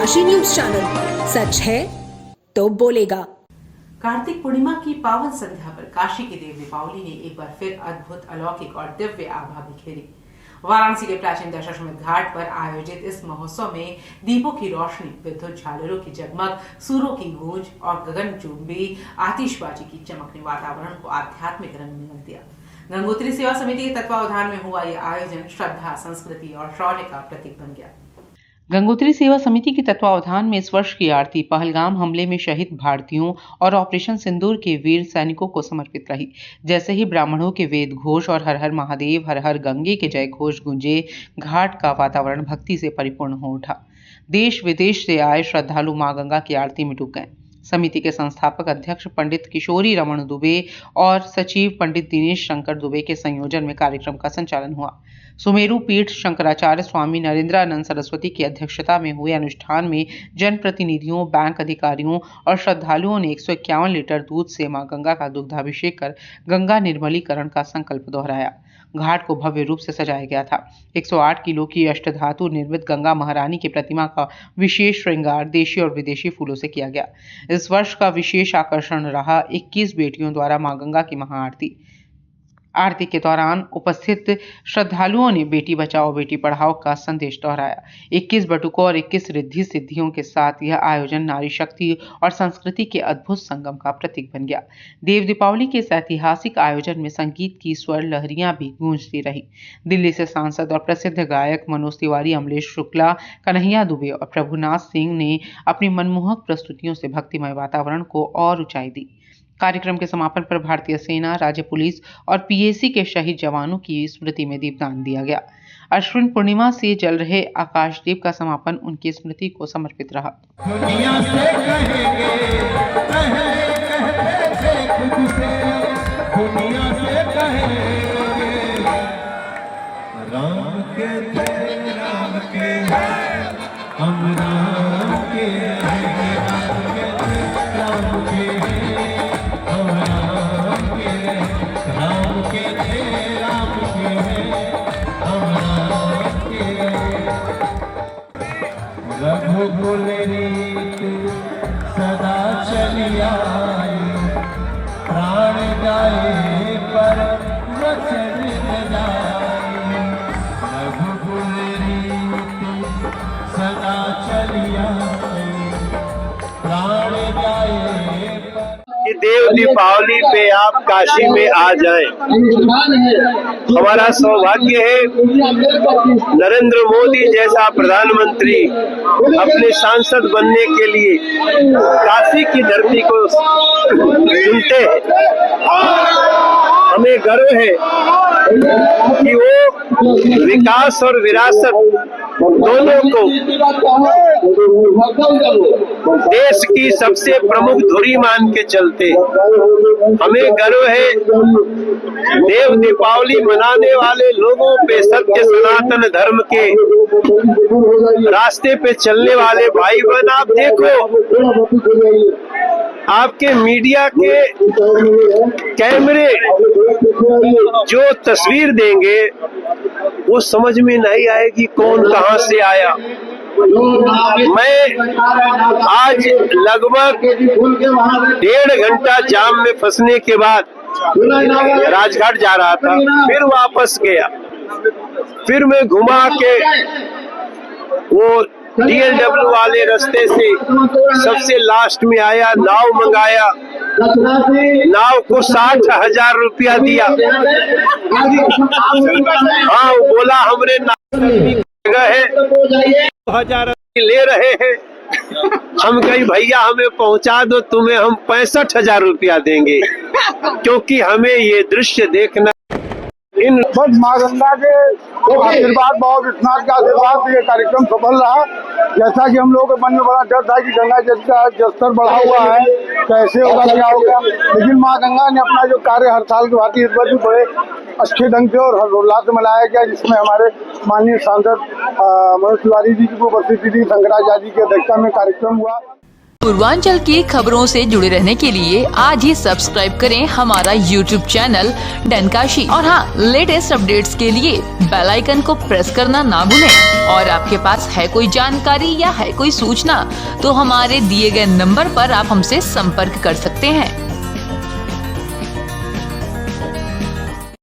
Kashi news channel, सच है तो बोलेगा। कार्तिक पूर्णिमा की पावन संध्या पर काशी की देव दीपावली ने एक बार फिर अद्भुत, अलौकिक और दिव्य आभा बिखेरी। वाराणसी के प्राचीन दशाश्वमेध घाट पर आयोजित इस महोत्सव में दीपों की रोशनी, विद्युत झालरों की जगमग, सूरों की गूंज और गगनचुंबी आतिशबाजी की चमक ने वातावरण को आध्यात्मिक रंग में रंग दिया। गंगोत्री सेवा समिति के तत्वावधान में हुआ यह आयोजन श्रद्धा, संस्कृति और शौर्य का प्रतीक बन गया। गंगोत्री सेवा समिति के तत्वावधान में इस वर्ष की आरती पहलगाम हमले में शहीद भारतीयों और ऑपरेशन सिंदूर के वीर सैनिकों को समर्पित रही। जैसे ही ब्राह्मणों के वेद घोष और हर हर महादेव, हर हर गंगे के जय घोष गूंजे, घाट का वातावरण भक्ति से परिपूर्ण हो उठा। देश विदेश से आए श्रद्धालु मां गंगा की आरती में डूब गए। समिति के संस्थापक अध्यक्ष पंडित किशोरी रमन दुबे और सचिव पंडित दिनेश शंकर दुबे के संयोजन में कार्यक्रम का संचालन हुआ। सुमेरु पीठ शंकराचार्य स्वामी नरेंद्रानंद सरस्वती की अध्यक्षता में हुए अनुष्ठान में जनप्रतिनिधियों, बैंक अधिकारियों और श्रद्धालुओं ने 151 लीटर दूध से मां गंगा का दुग्धाभिषेक कर गंगा निर्मलीकरण का संकल्प दोहराया। घाट को भव्य रूप से सजाया गया था। 108 किलो की अष्टधातु निर्मित गंगा महारानी की प्रतिमा का विशेष श्रृंगार देशी और विदेशी फूलों से किया गया। इस वर्ष का विशेष आकर्षण रहा 21 बेटियों द्वारा मां गंगा की महाआरती। आरती के दौरान उपस्थित श्रद्धालुओं ने बेटी बचाओ बेटी पढ़ाओ का संदेश दोहराया। 21 बटुकों और 21 रिद्धि सिद्धियों के साथ यह आयोजन नारी शक्ति और संस्कृति के अद्भुत संगम का प्रतीक बन गया। देव दीपावली के इस ऐतिहासिक आयोजन में संगीत की स्वर लहरियां भी गूंजती रही। दिल्ली से सांसद और प्रसिद्ध गायक मनोज तिवारी, अमलेश शुक्ला, कन्हैया दुबे और प्रभुनाथ सिंह ने अपनी मनमोहक प्रस्तुतियों से भक्तिमय वातावरण को और ऊंचाई दी। कार्यक्रम के समापन पर भारतीय सेना, राज्य पुलिस और पीएसी के शहीद जवानों की स्मृति में दीपदान दिया गया। अश्विन पूर्णिमा से जल रहे आकाशदीप का समापन उनकी स्मृति को समर्पित रहा। दुनिया से कहेंगे, दुनिया से कहेंगे, राम के थे, राम के हम राम के हैं, राम के हम राम के, राम के थे, राम के हम राम के। रघुकुल रीत सदा चली आई, प्राण जाए पर वचन जाए। रघुकुल रीत सदा चली आई, प्राण जाए पर। कि देव दीपावली पे आप काशी में आ जाएं। हमारा सौभाग्य है नरेंद्र मोदी जैसा प्रधानमंत्री अपने सांसद बनने के लिए काशी की धरती को चुनते हैं। हमें गर्व है कि वो विकास और विरासत दोनों को देश की सबसे प्रमुख धुरी मान के चलते। हमें गर्व है देव दीपावली मनाने वाले लोगों पे, सत्य सनातन धर्म के रास्ते पे चलने वाले भाई बहन। आप देखो, आपके मीडिया के कैमरे जो तस्वीर देंगे वो समझ में नहीं आएगी कौन कहां से आया। मैं आज लगभग 1.5 घंटा जाम में फंसने के बाद राजघाट जा रहा था, फिर वापस गया, फिर मैं घुमा के वो DLW वाले रास्ते से सबसे लास्ट में आया, नाव मंगाया, नाव को 60,000 रुपया दिया। हाँ, वो बोला हमरे जगह है, 2,000 ले रहे हैं। हम कहीं भैया हमें पहुंचा दो, तुम्हें हम 65,000 रुपया देंगे, क्योंकि हमें ये दृश्य देखना। इन बस माँ गंगा के आशीर्वाद, बाबा विश्वनाथ का आशीर्वाद से ये कार्यक्रम सफल रहा। जैसा कि हम लोगों के मन में बड़ा डर था कि गंगा जल का जलस्तर बढ़ा हुआ है, कैसे होगा, क्या होगा, लेकिन माँ गंगा ने अपना जो कार्य हर साल की भांति इस बार भी बड़े अच्छे ढंग से और हर्षोल्लास से मनाया गया, जिसमें हमारे माननीय सांसद मनोज तिवारी जी की उपस्थिति थी, शंकराचार्य जी की अध्यक्षता में कार्यक्रम हुआ। पूर्वांचल की खबरों से जुड़े रहने के लिए आज ही सब्सक्राइब करें हमारा YouTube चैनल डनकाशी। और हाँ, लेटेस्ट अपडेट्स के लिए बेल आइकन को प्रेस करना ना भूलें। और आपके पास है कोई जानकारी या है कोई सूचना तो हमारे दिए गए नंबर पर आप हमसे संपर्क कर सकते हैं।